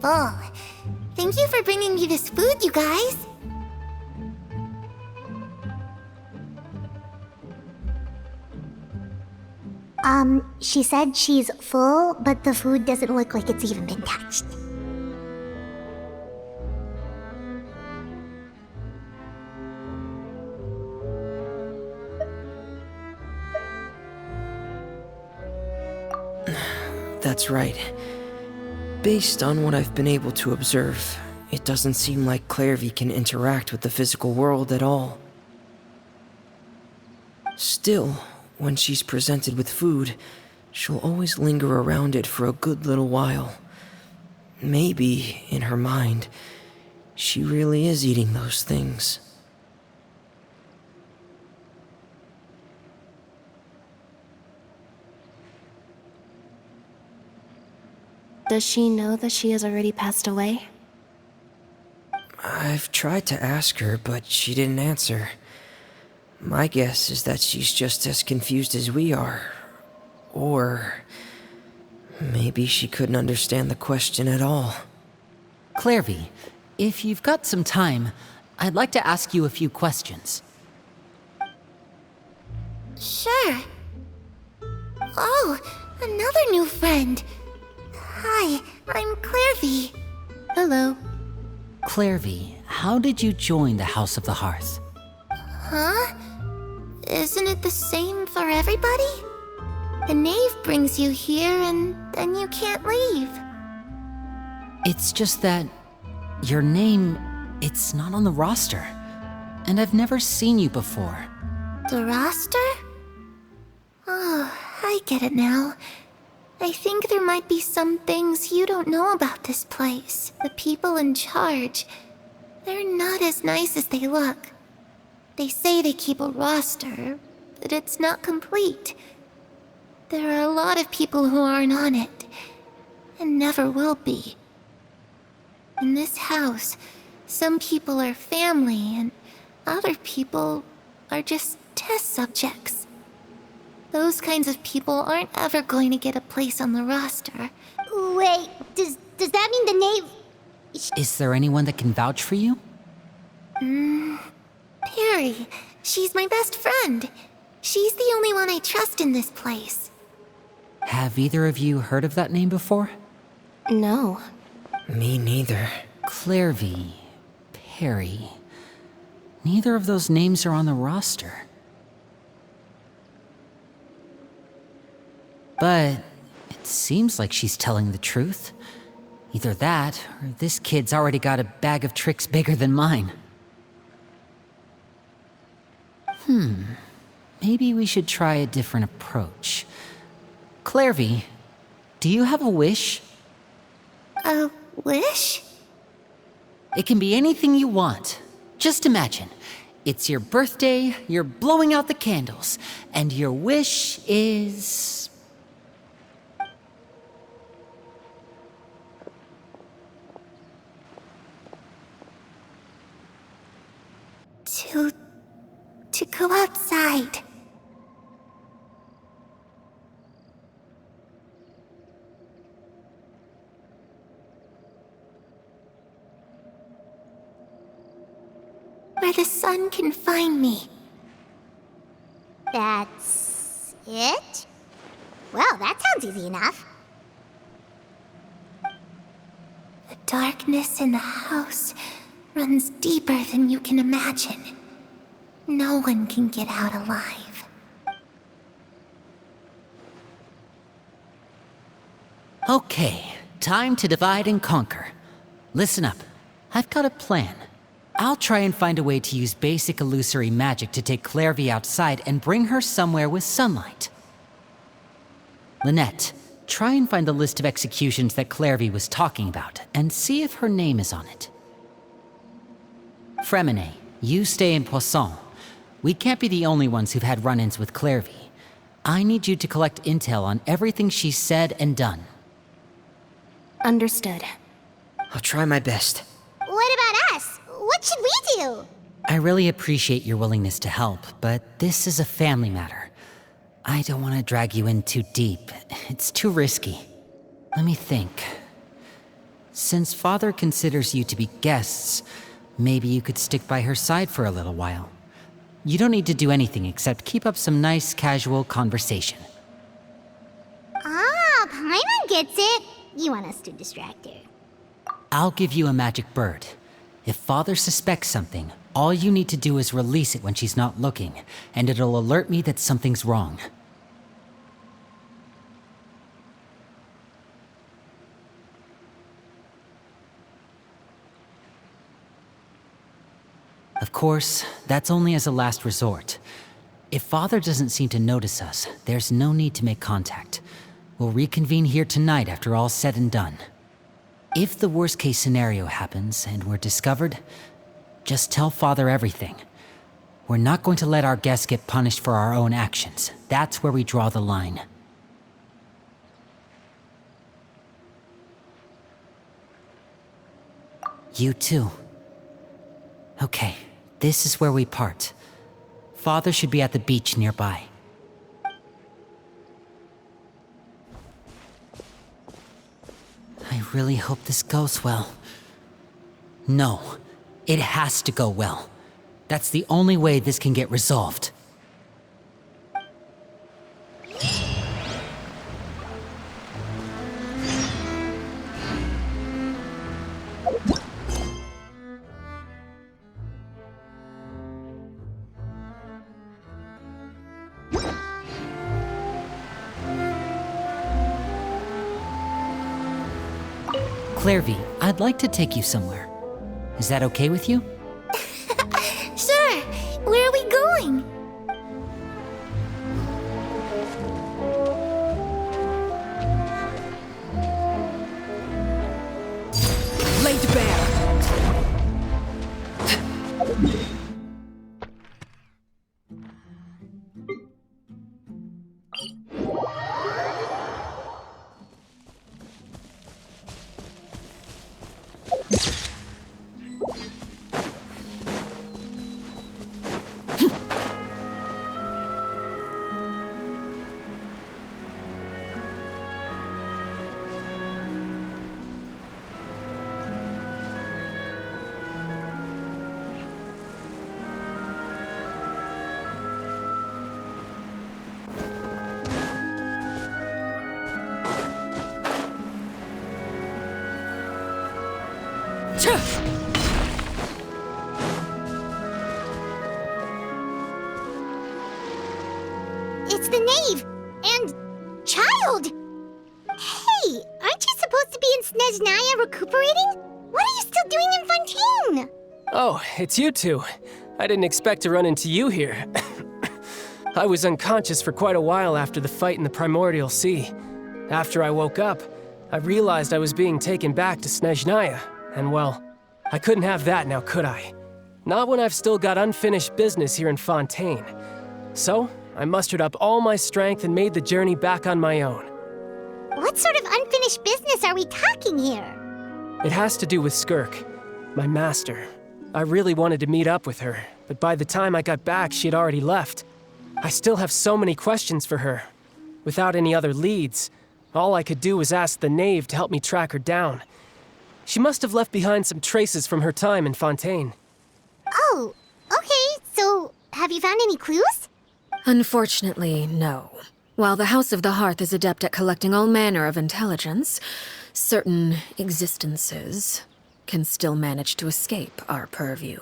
full. Thank you for bringing me this food, you guys. She said she's full, but the food doesn't look like it's even been touched. That's right. Based on what I've been able to observe, it doesn't seem like Clairvy can interact with the physical world at all. Still, when she's presented with food, she'll always linger around it for a good little while. Maybe, in her mind, she really is eating those things. Does she know that she has already passed away? I've tried to ask her, but she didn't answer. My guess is that she's just as confused as we are. Or maybe she couldn't understand the question at all. Clairvy, if you've got some time, I'd like to ask you a few questions. Sure. Oh, another new friend. Hi, I'm Clairvy. Hello. Clairvy, how did you join the House of the Hearth? Huh? Isn't it the same for everybody? The knave brings you here and then you can't leave. It's just that your name, it's not on the roster. And I've never seen you before. The roster? Oh, I get it now. I think there might be some things you don't know about this place. The people in charge, they're not as nice as they look. They say they keep a roster, but it's not complete. There are a lot of people who aren't on it, and never will be. In this house, some people are family, and other people are just test subjects. Those kinds of people aren't ever going to get a place on the roster. Wait, does that mean the knave... Is there anyone that can vouch for you? Perry. She's my best friend. She's the only one I trust in this place. Have either of you heard of that name before? No. Me neither. Clairvy, Perry. Neither of those names are on the roster. But it seems like she's telling the truth. Either that, or this kid's already got a bag of tricks bigger than mine. Maybe we should try a different approach. Clairvy, do you have a wish? A wish? It can be anything you want. Just imagine. It's your birthday, you're blowing out the candles, and your wish is... To go outside. Where the sun can find me. That's it? Well, that sounds easy enough. The darkness in the house runs deeper than you can imagine. No one can get out alive. Okay, time to divide and conquer. Listen up. I've got a plan. I'll try and find a way to use basic illusory magic to take Clairvy outside and bring her somewhere with sunlight. Lynette, try and find the list of executions that Clairvy was talking about, and see if her name is on it. Fremine, you stay in Poisson. We can't be the only ones who've had run-ins with Clairvy. I need you to collect intel on everything she's said and done. Understood. I'll try my best. What about us? What should we do? I really appreciate your willingness to help, but this is a family matter. I don't want to drag you in too deep. It's too risky. Let me think. Since Father considers you to be guests, maybe you could stick by her side for a little while. You don't need to do anything except keep up some nice, casual conversation. Ah, Paimon gets it. You want us to distract her. I'll give you a magic bird. If Father suspects something, all you need to do is release it when she's not looking, and it'll alert me that something's wrong. Of course, that's only as a last resort. If Father doesn't seem to notice us, there's no need to make contact. We'll reconvene here tonight after all's said and done. If the worst-case scenario happens and we're discovered, just tell Father everything. We're not going to let our guests get punished for our own actions. That's where we draw the line. You too. Okay, this is where we part. Father should be at the beach nearby. I really hope this goes well. No, it has to go well. That's the only way this can get resolved. Clairvy, I'd like to take you somewhere. Is that okay with you? Sure. Where are we going? Laid bare! It's the knave! And... child! Hey, aren't you supposed to be in Snezhnaya recuperating? What are you still doing in Fontaine? Oh, it's you two. I didn't expect to run into you here. I was unconscious for quite a while after the fight in the Primordial Sea. After I woke up, I realized I was being taken back to Snezhnaya, and well, I couldn't have that now, could I? Not when I've still got unfinished business here in Fontaine. So, I mustered up all my strength and made the journey back on my own. What sort of unfinished business are we talking here? It has to do with Skirk, my master. I really wanted to meet up with her, but by the time I got back, she had already left. I still have so many questions for her. Without any other leads, all I could do was ask the knave to help me track her down. She must have left behind some traces from her time in Fontaine. Oh, okay, so have you found any clues? Unfortunately, no. While the House of the Hearth is adept at collecting all manner of intelligence, certain existences can still manage to escape our purview.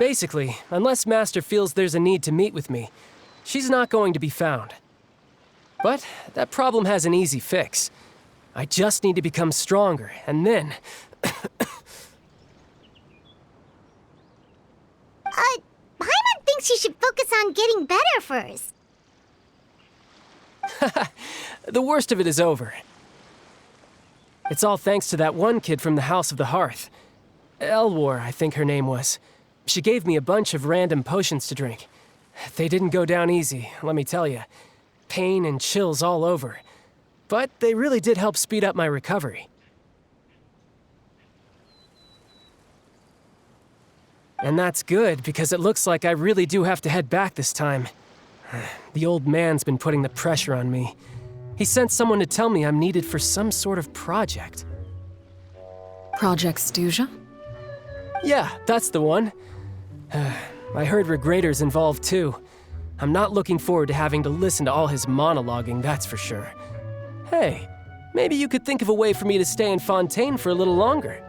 Basically, unless Master feels there's a need to meet with me, she's not going to be found. But that problem has an easy fix. I just need to become stronger, and then... Paimon thinks you should focus on getting better first. The worst of it is over. It's all thanks to that one kid from the House of the Hearth. Elwar, I think her name was. She gave me a bunch of random potions to drink. They didn't go down easy, let me tell you. Pain and chills all over. But they really did help speed up my recovery. And that's good, because it looks like I really do have to head back this time. The old man's been putting the pressure on me. He sent someone to tell me I'm needed for some sort of project. Project Stuja? Yeah, that's the one. I heard Regrader's involved too. I'm not looking forward to having to listen to all his monologuing, that's for sure. Hey, maybe you could think of a way for me to stay in Fontaine for a little longer.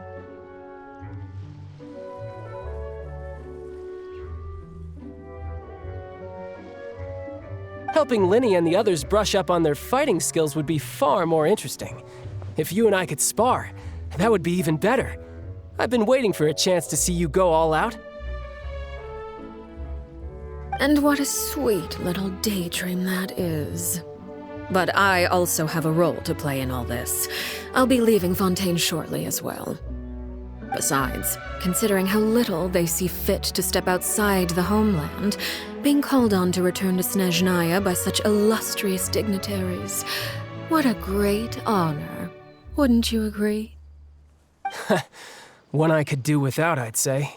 Helping Linny and the others brush up on their fighting skills would be far more interesting. If you and I could spar, that would be even better. I've been waiting for a chance to see you go all out. And what a sweet little daydream that is. But I also have a role to play in all this. I'll be leaving Fontaine shortly as well. Besides, considering how little they see fit to step outside the homeland, being called on to return to Snezhnaya by such illustrious dignitaries, what a great honor. Wouldn't you agree? One I could do without, I'd say.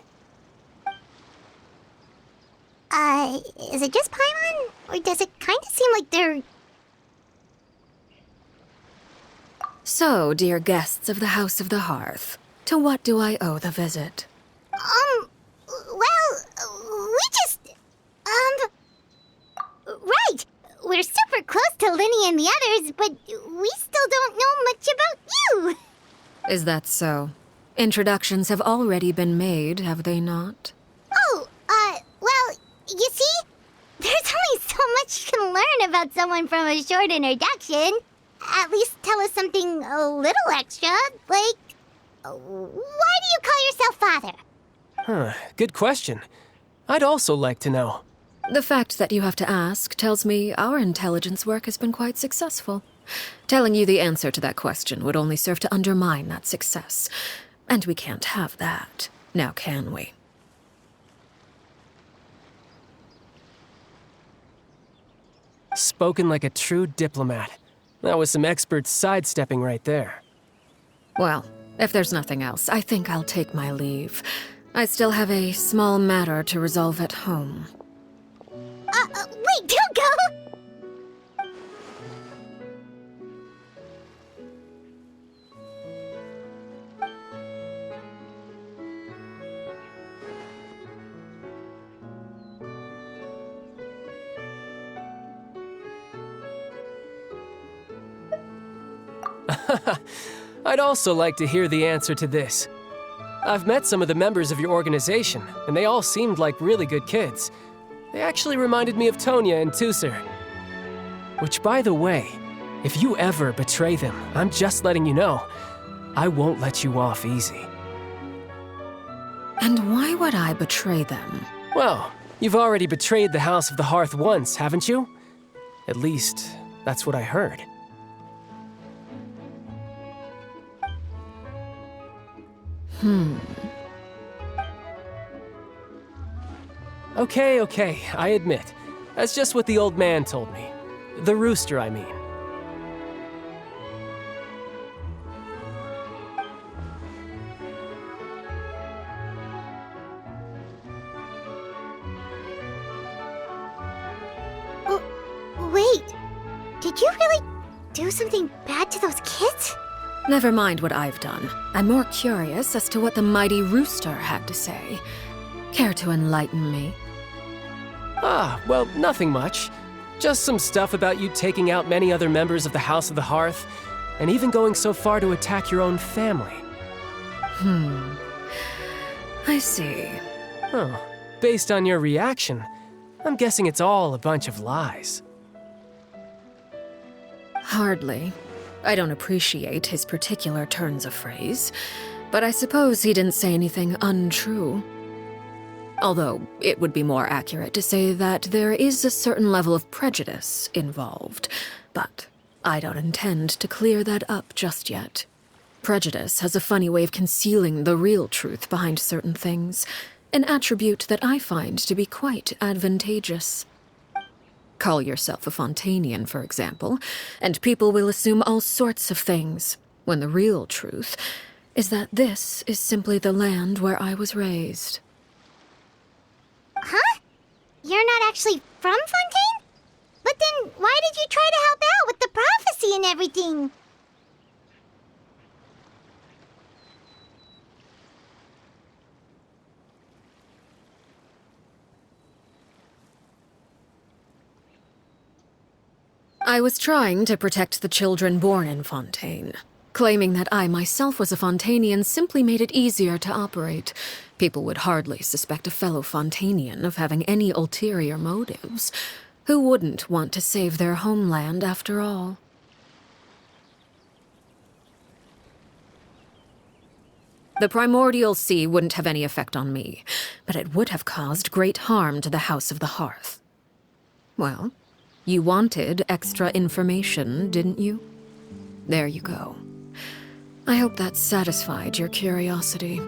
Is it just Paimon? Or does it kind of seem like they're... So, dear guests of the House of the Hearth, to what do I owe the visit? Well, we just... Right! We're super close to Linny and the others, but we still don't know much about you! Is that so? Introductions have already been made, have they not? Oh, well, you see? There's only so much you can learn about someone from a short introduction. At least tell us something a little extra, like... Why do you call yourself father? Huh, good question. I'd also like to know. The fact that you have to ask tells me our intelligence work has been quite successful. Telling you the answer to that question would only serve to undermine that success. And we can't have that, now can we? Spoken like a true diplomat. That was some expert sidestepping right there. Well, if there's nothing else, I think I'll take my leave. I still have a small matter to resolve at home. Wait, don't go! I'd also like to hear the answer to this. I've met some of the members of your organization, and they all seemed like really good kids. They actually reminded me of Tonya and Tusser. Which, by the way, if you ever betray them, I'm just letting you know, I won't let you off easy. And why would I betray them? Well, you've already betrayed the House of the Hearth once, haven't you? At least, that's what I heard. Okay, I admit. That's just what the old man told me. The rooster, I mean. Wait, did you really do something bad to those kids? Never mind what I've done. I'm more curious as to what the mighty rooster had to say. Care to enlighten me? Well, nothing much. Just some stuff about you taking out many other members of the House of the Hearth, and even going so far to attack your own family. I see. Huh. Based on your reaction, I'm guessing it's all a bunch of lies. Hardly. I don't appreciate his particular turns of phrase, but I suppose he didn't say anything untrue. Although, it would be more accurate to say that there is a certain level of prejudice involved, but I don't intend to clear that up just yet. Prejudice has a funny way of concealing the real truth behind certain things, an attribute that I find to be quite advantageous. Call yourself a Fontainian, for example, and people will assume all sorts of things, when the real truth is that this is simply the land where I was raised. Huh? You're not actually from Fontaine? But then why did you try to help out with the prophecy and everything? I was trying to protect the children born in Fontaine. Claiming that I myself was a Fontainian simply made it easier to operate. People would hardly suspect a fellow Fontainian of having any ulterior motives. Who wouldn't want to save their homeland after all? The primordial sea wouldn't have any effect on me, but it would have caused great harm to the House of the Hearth. Well, you wanted extra information, didn't you? There you go. I hope that satisfied your curiosity.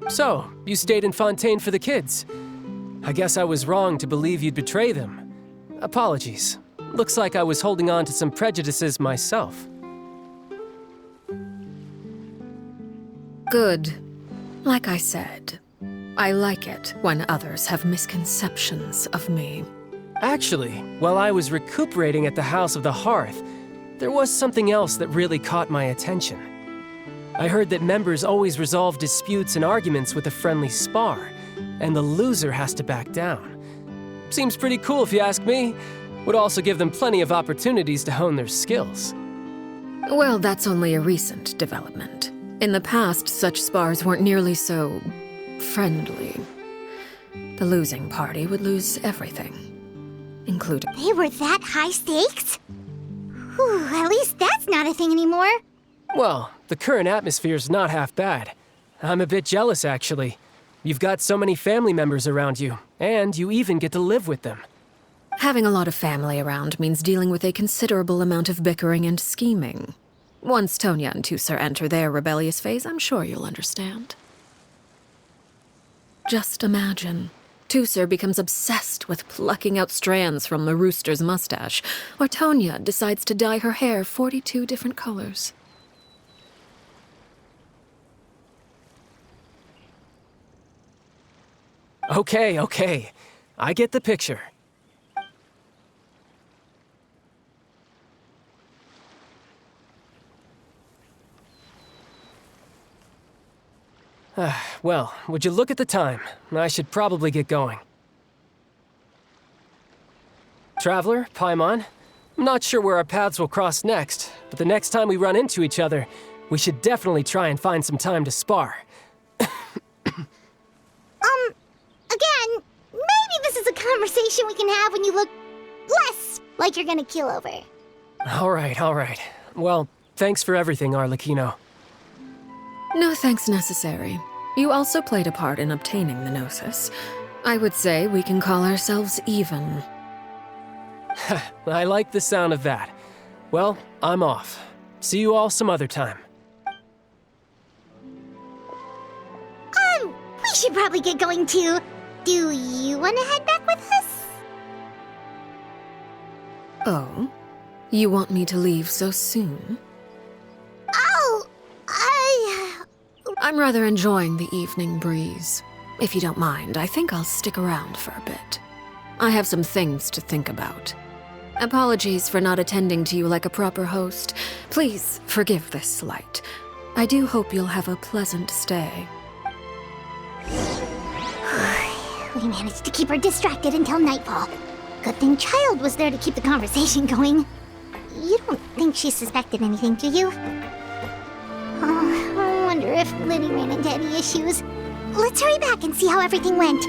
So, you stayed in Fontaine for the kids. I guess I was wrong to believe you'd betray them. Apologies. Looks like I was holding on to some prejudices myself. Good. Like I said, I like it when others have misconceptions of me. Actually, while I was recuperating at the House of the Hearth, there was something else that really caught my attention. I heard that members always resolve disputes and arguments with a friendly spar, and the loser has to back down. Seems pretty cool if you ask me. Would also give them plenty of opportunities to hone their skills. Well, that's only a recent development. In the past, such spars weren't nearly so friendly. The losing party would lose everything, including... They were that high stakes? Whew, at least that's not a thing anymore. Well, the current atmosphere's not half bad. I'm a bit jealous, actually. You've got so many family members around you, and you even get to live with them. Having a lot of family around means dealing with a considerable amount of bickering and scheming. Once Tonya and Tusser enter their rebellious phase, I'm sure you'll understand. Just imagine. Tusser becomes obsessed with plucking out strands from the rooster's mustache, or Tonya decides to dye her hair 42 different colors. Okay. I get the picture. Well, would you look at the time? I should probably get going. Traveler, Paimon, I'm not sure where our paths will cross next, but the next time we run into each other, we should definitely try and find some time to spar. Again, maybe this is a conversation we can have when you look less like you're gonna keel over. All right. Well, thanks for everything, Arlecchino. No thanks necessary. You also played a part in obtaining the Gnosis. I would say we can call ourselves even. I like the sound of that. Well, I'm off. See you all some other time. We should probably get going too. Do you want to head back with us? Oh? You want me to leave so soon? Oh, I'm rather enjoying the evening breeze. If you don't mind, I think I'll stick around for a bit. I have some things to think about. Apologies for not attending to you like a proper host. Please forgive this slight. I do hope you'll have a pleasant stay. We managed to keep her distracted until nightfall. Good thing Child was there to keep the conversation going. You don't think she suspected anything, do you? Oh, I wonder if Liddy ran into any issues. Let's hurry back and see how everything went.